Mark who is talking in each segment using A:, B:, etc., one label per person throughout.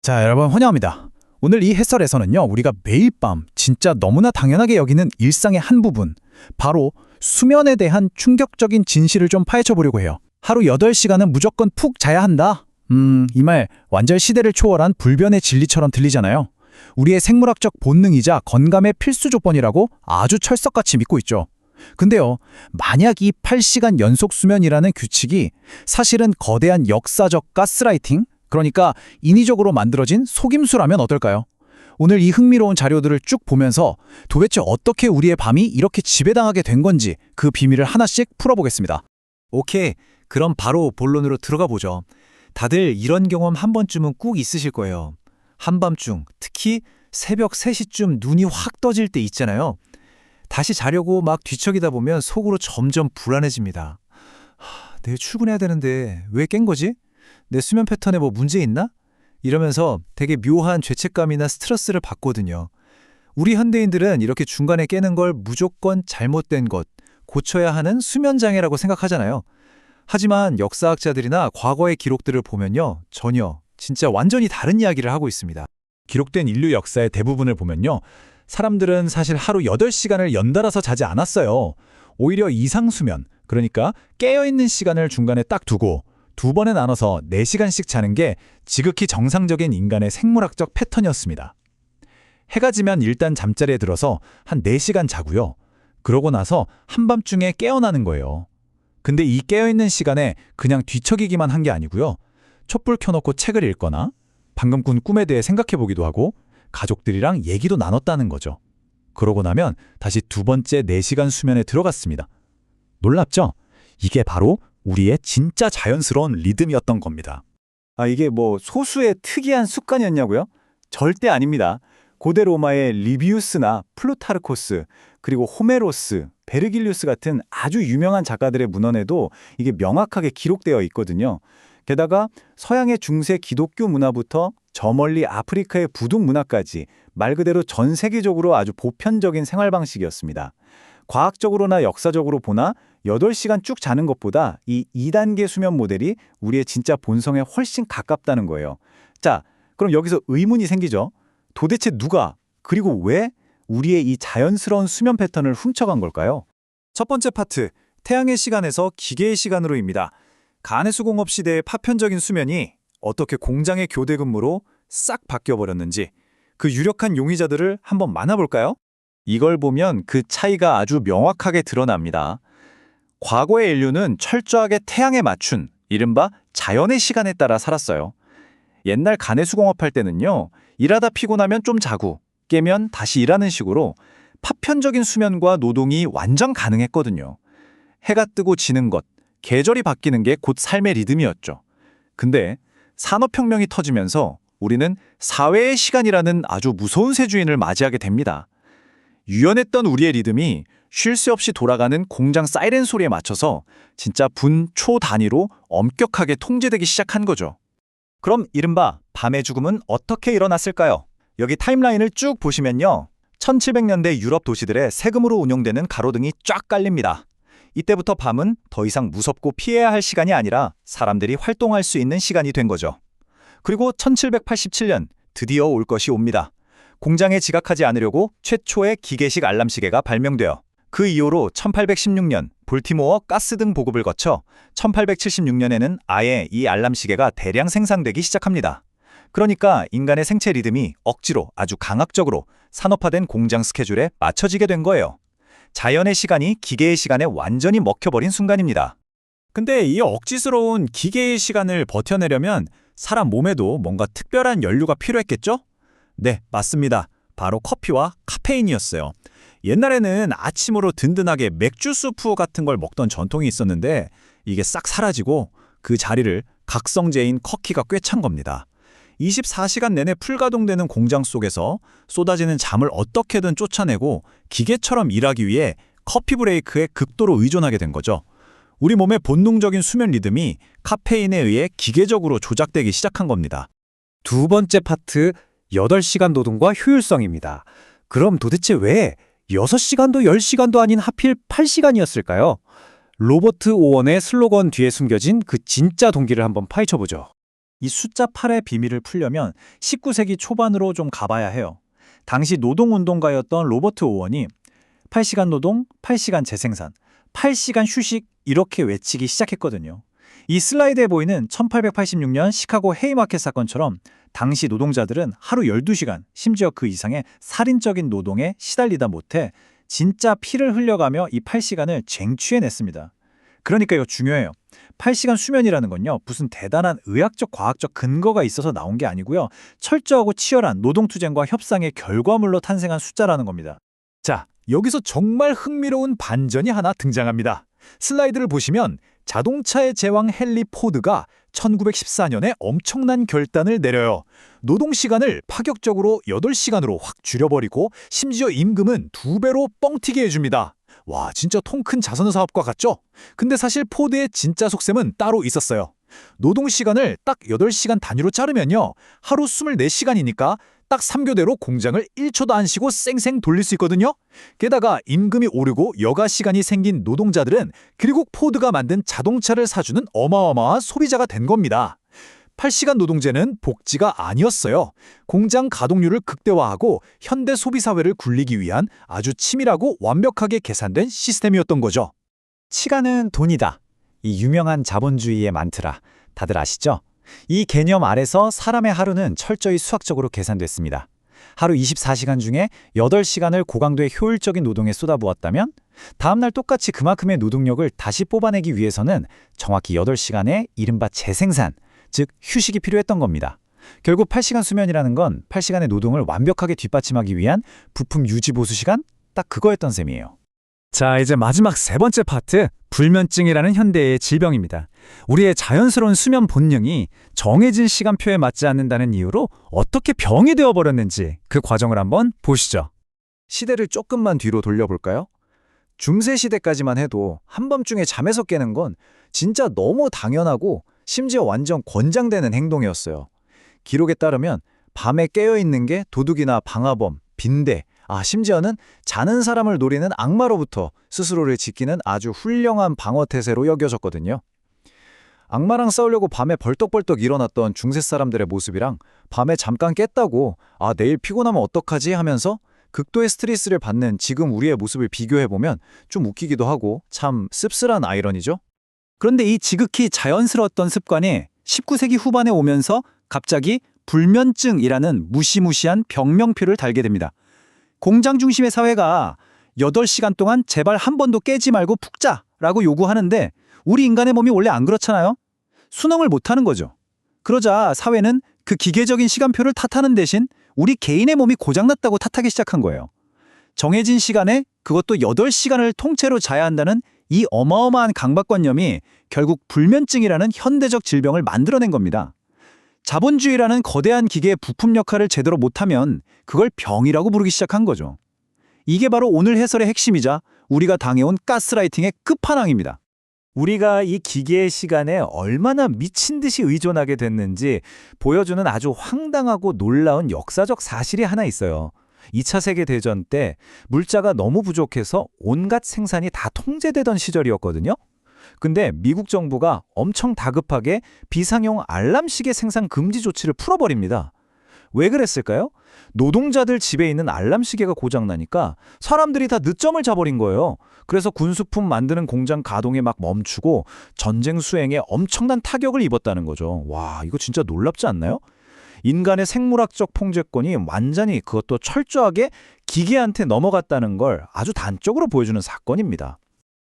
A: 자, 여러분 환영합니다. 오늘 이 해설에서는요, 우리가 매일 밤 진짜 너무나 당연하게 여기는 일상의 한 부분, 바로 수면에 대한 충격적인 진실을 좀 파헤쳐 보려고 해요. 하루 8시간은 무조건 푹 자야 한다? 이 말 완전 시대를 초월한 불변의 진리처럼 들리잖아요. 우리의 생물학적 본능이자 건강의 필수 조건이라고 아주 철석같이 믿고 있죠. 근데요, 만약 이 8시간 연속 수면이라는 규칙이 사실은 거대한 역사적 가스라이팅? 그러니까 인위적으로 만들어진 속임수라면 어떨까요? 오늘 이 흥미로운 자료들을 쭉 보면서 도대체 어떻게 우리의 밤이 이렇게 지배당하게 된 건지 그 비밀을 하나씩 풀어보겠습니다.
B: 오케이, 그럼 바로 본론으로 들어가 보죠. 다들 이런 경험 한 번쯤은 꼭 있으실 거예요. 한밤중, 특히 새벽 3시쯤 눈이 확 떠질 때 있잖아요. 다시 자려고 막 뒤척이다 보면 속으로 점점 불안해집니다. 내일 출근해야 되는데 왜 깬 거지? 내 수면 패턴에 뭐 문제 있나? 이러면서 되게 묘한 죄책감이나 스트레스를 받거든요. 우리 현대인들은 이렇게 중간에 깨는 걸 무조건 잘못된 것, 고쳐야 하는 수면장애라고 생각하잖아요. 하지만 역사학자들이나 과거의 기록들을 보면요, 전혀, 진짜 완전히 다른 이야기를 하고 있습니다.
C: 기록된 인류 역사의 대부분을 보면요, 사람들은 사실 하루 8시간을 연달아서 자지 않았어요. 오히려 이상수면, 그러니까 깨어있는 시간을 중간에 딱 두고 2번에 나눠서 4시간씩 자는 게 지극히 정상적인 인간의 생물학적 패턴이었습니다. 해가 지면 일단 잠자리에 들어서 한 4시간 자고요. 그러고 나서 한밤중에 깨어나는 거예요. 근데 이 깨어있는 시간에 그냥 뒤척이기만 한 게 아니고요. 촛불 켜놓고 책을 읽거나 방금 꾼 꿈에 대해 생각해보기도 하고 가족들이랑 얘기도 나눴다는 거죠. 그러고 나면 다시 2번째 4시간 수면에 들어갔습니다. 놀랍죠? 이게 바로 우리의 진짜 자연스러운 리듬이었던 겁니다.
D: 이게 뭐 소수의 특이한 습관이었냐고요? 절대 아닙니다. 고대 로마의 리비우스나 플루타르코스, 그리고 호메로스, 베르길리우스 같은 아주 유명한 작가들의 문헌에도 이게 명확하게 기록되어 있거든요. 게다가 서양의 중세 기독교 문화부터 저 멀리 아프리카의 부둣 문화까지 말 그대로 전 세계적으로 아주 보편적인 생활 방식이었습니다. 과학적으로나 역사적으로 보나 8시간 쭉 자는 것보다 이 2단계 수면 모델이 우리의 진짜 본성에 훨씬 가깝다는 거예요. 자, 그럼 여기서 의문이 생기죠. 도대체 누가, 그리고 왜 우리의 이 자연스러운 수면 패턴을 훔쳐간 걸까요?
B: 첫 번째 파트, 태양의 시간에서 기계의 시간으로입니다. 가내수공업 시대의 파편적인 수면이 어떻게 공장의 교대 근무로 싹 바뀌어버렸는지 그 유력한 용의자들을 한번 만나볼까요?
D: 이걸 보면 그 차이가 아주 명확하게 드러납니다. 과거의 인류는 철저하게 태양에 맞춘 이른바 자연의 시간에 따라 살았어요. 옛날 가내수공업할 때는요, 일하다 피곤하면 좀 자고 깨면 다시 일하는 식으로 파편적인 수면과 노동이 완전 가능했거든요. 해가 뜨고 지는 것, 계절이 바뀌는 게 곧 삶의 리듬이었죠. 근데 산업혁명이 터지면서 우리는 사회의 시간이라는 아주 무서운 세주인을 맞이하게 됩니다. 유연했던 우리의 리듬이 쉴 새 없이 돌아가는 공장 사이렌 소리에 맞춰서 진짜 분, 초 단위로 엄격하게 통제되기 시작한 거죠.
B: 그럼 이른바 밤의 죽음은 어떻게 일어났을까요? 여기 타임라인을 쭉 보시면요. 1700년대 유럽 도시들의 세금으로 운영되는 가로등이 쫙 깔립니다. 이때부터 밤은 더 이상 무섭고 피해야 할 시간이 아니라 사람들이 활동할 수 있는 시간이 된 거죠. 그리고 1787년 드디어 올 것이 옵니다. 공장에 지각하지 않으려고 최초의 기계식 알람 시계가 발명되어 그 이후로 1816년 볼티모어 가스등 보급을 거쳐 1876년에는 아예 이 알람 시계가 대량 생산되기 시작합니다. 그러니까 인간의 생체 리듬이 억지로 아주 강압적으로 산업화된 공장 스케줄에 맞춰지게 된 거예요. 자연의 시간이 기계의 시간에 완전히 먹혀버린 순간입니다.
C: 근데 이 억지스러운 기계의 시간을 버텨내려면 사람 몸에도 뭔가 특별한 연료가 필요했겠죠? 네, 맞습니다. 바로 커피와 카페인이었어요. 옛날에는 아침으로 든든하게 맥주 수프 같은 걸 먹던 전통이 있었는데 이게 싹 사라지고 그 자리를 각성제인 커피가 꿰찬 겁니다. 24시간 내내 풀가동되는 공장 속에서 쏟아지는 잠을 어떻게든 쫓아내고 기계처럼 일하기 위해 커피 브레이크에 극도로 의존하게 된 거죠. 우리 몸의 본능적인 수면 리듬이 카페인에 의해 기계적으로 조작되기 시작한 겁니다.
E: 두 번째 파트, 8시간 노동과 효율성입니다. 그럼 도대체 왜 6시간도 10시간도 아닌 하필 8시간이었을까요? 로버트 오원의 슬로건 뒤에 숨겨진 그 진짜 동기를 한번 파헤쳐보죠.
D: 이 숫자 8의 비밀을 풀려면 19세기 초반으로 좀 가봐야 해요. 당시 노동운동가였던 로버트 오원이 8시간 노동, 8시간 재생산, 8시간 휴식 이렇게 외치기 시작했거든요. 이 슬라이드에 보이는 1886년 시카고 헤이마켓 사건처럼 당시 노동자들은 하루 12시간, 심지어 그 이상의 살인적인 노동에 시달리다 못해 진짜 피를 흘려가며 이 8시간을 쟁취해냈습니다. 그러니까 이거 중요해요. 8시간 수면이라는 건요, 무슨 대단한 의학적, 과학적 근거가 있어서 나온 게 아니고요. 철저하고 치열한 노동투쟁과 협상의 결과물로 탄생한 숫자라는 겁니다.
C: 자, 여기서 정말 흥미로운 반전이 하나 등장합니다. 슬라이드를 보시면 자동차의 제왕 헨리 포드가 1914년에 엄청난 결단을 내려요. 노동시간을 파격적으로 8시간으로 확 줄여버리고 심지어 임금은 2배로 뻥튀기 해줍니다. 와, 진짜 통 큰 자선사업과 같죠? 근데 사실 포드의 진짜 속셈은 따로 있었어요. 노동시간을 딱 8시간 단위로 자르면요, 하루 24시간이니까 딱 3교대로 공장을 1초도 안 쉬고 쌩쌩 돌릴 수 있거든요. 게다가 임금이 오르고 여가 시간이 생긴 노동자들은 결국 포드가 만든 자동차를 사주는 어마어마한 소비자가 된 겁니다. 8시간 노동제는 복지가 아니었어요. 공장 가동률을 극대화하고 현대 소비사회를 굴리기 위한 아주 치밀하고 완벽하게 계산된 시스템이었던 거죠.
D: 시간은 돈이다. 이 유명한 자본주의의 만트라 다들 아시죠? 이 개념 아래서 사람의 하루는 철저히 수학적으로 계산됐습니다. 하루 24시간 중에 8시간을 고강도의 효율적인 노동에 쏟아부었다면 다음날 똑같이 그만큼의 노동력을 다시 뽑아내기 위해서는 정확히 8시간의 이른바 재생산, 즉 휴식이 필요했던 겁니다. 결국 8시간 수면이라는 건 8시간의 노동을 완벽하게 뒷받침하기 위한 부품 유지 보수 시간? 딱 그거였던 셈이에요.
E: 자, 이제 마지막 세 번째 파트, 불면증이라는 현대의 질병입니다. 우리의 자연스러운 수면 본능이 정해진 시간표에 맞지 않는다는 이유로 어떻게 병이 되어버렸는지 그 과정을 한번 보시죠.
A: 시대를 조금만 뒤로 돌려볼까요? 중세 시대까지만 해도 한밤중에 잠에서 깨는 건 진짜 너무 당연하고 심지어 완전 권장되는 행동이었어요. 기록에 따르면 밤에 깨어있는 게 도둑이나 방화범, 빈대, 심지어는 자는 사람을 노리는 악마로부터 스스로를 지키는 아주 훌륭한 방어태세로 여겨졌거든요. 악마랑 싸우려고 밤에 벌떡벌떡 일어났던 중세 사람들의 모습이랑 밤에 잠깐 깼다고 내일 피곤하면 어떡하지 하면서 극도의 스트레스를 받는 지금 우리의 모습을 비교해보면 좀 웃기기도 하고 참 씁쓸한 아이러니죠.
D: 그런데 이 지극히 자연스러웠던 습관이 19세기 후반에 오면서 갑자기 불면증이라는 무시무시한 병명표를 달게 됩니다. 공장 중심의 사회가 8시간 동안 제발 한 번도 깨지 말고 푹 자라고 요구하는데 우리 인간의 몸이 원래 안 그렇잖아요. 순응을 못하는 거죠. 그러자 사회는 그 기계적인 시간표를 탓하는 대신 우리 개인의 몸이 고장났다고 탓하기 시작한 거예요. 정해진 시간에 그것도 8시간을 통째로 자야 한다는 이 어마어마한 강박관념이 결국 불면증이라는 현대적 질병을 만들어낸 겁니다. 자본주의라는 거대한 기계의 부품 역할을 제대로 못하면 그걸 병이라고 부르기 시작한 거죠. 이게 바로 오늘 해설의 핵심이자 우리가 당해온 가스라이팅의 끝판왕입니다.
B: 우리가 이 기계의 시간에 얼마나 미친 듯이 의존하게 됐는지 보여주는 아주 황당하고 놀라운 역사적 사실이 하나 있어요. 2차 세계대전 때 물자가 너무 부족해서 온갖 생산이 다 통제되던 시절이었거든요. 근데 미국 정부가 엄청 다급하게 비상용 알람시계 생산 금지 조치를 풀어버립니다. 왜 그랬을까요? 노동자들 집에 있는 알람시계가 고장나니까 사람들이 다 늦점을 자버린 거예요. 그래서 군수품 만드는 공장 가동이 막 멈추고 전쟁 수행에 엄청난 타격을 입었다는 거죠. 와, 이거 진짜 놀랍지 않나요? 인간의 생물학적 통제권이 완전히 그것도 철저하게 기계한테 넘어갔다는 걸 아주 단적으로 보여주는 사건입니다.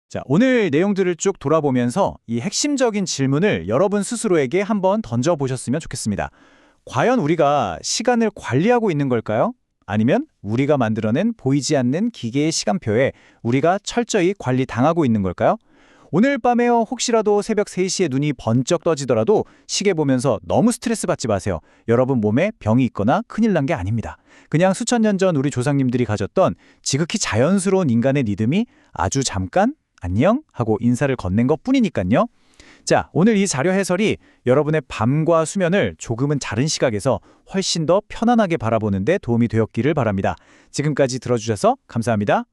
D: 자, 오늘 내용들을 쭉 돌아보면서 이 핵심적인 질문을 여러분 스스로에게 한번 던져보셨으면 좋겠습니다. 과연 우리가 시간을 관리하고 있는 걸까요? 아니면 우리가 만들어낸 보이지 않는 기계의 시간표에 우리가 철저히 관리당하고 있는 걸까요? 오늘 밤에요, 혹시라도 새벽 3시에 눈이 번쩍 떠지더라도 시계 보면서 너무 스트레스 받지 마세요. 여러분 몸에 병이 있거나 큰일 난 게 아닙니다. 그냥 수천 년 전 우리 조상님들이 가졌던 지극히 자연스러운 인간의 리듬이 아주 잠깐 안녕 하고 인사를 건넨 것뿐이니까요. 자, 오늘 이 자료 해설이 여러분의 밤과 수면을 조금은 다른 시각에서 훨씬 더 편안하게 바라보는 데 도움이 되었기를 바랍니다. 지금까지 들어주셔서 감사합니다.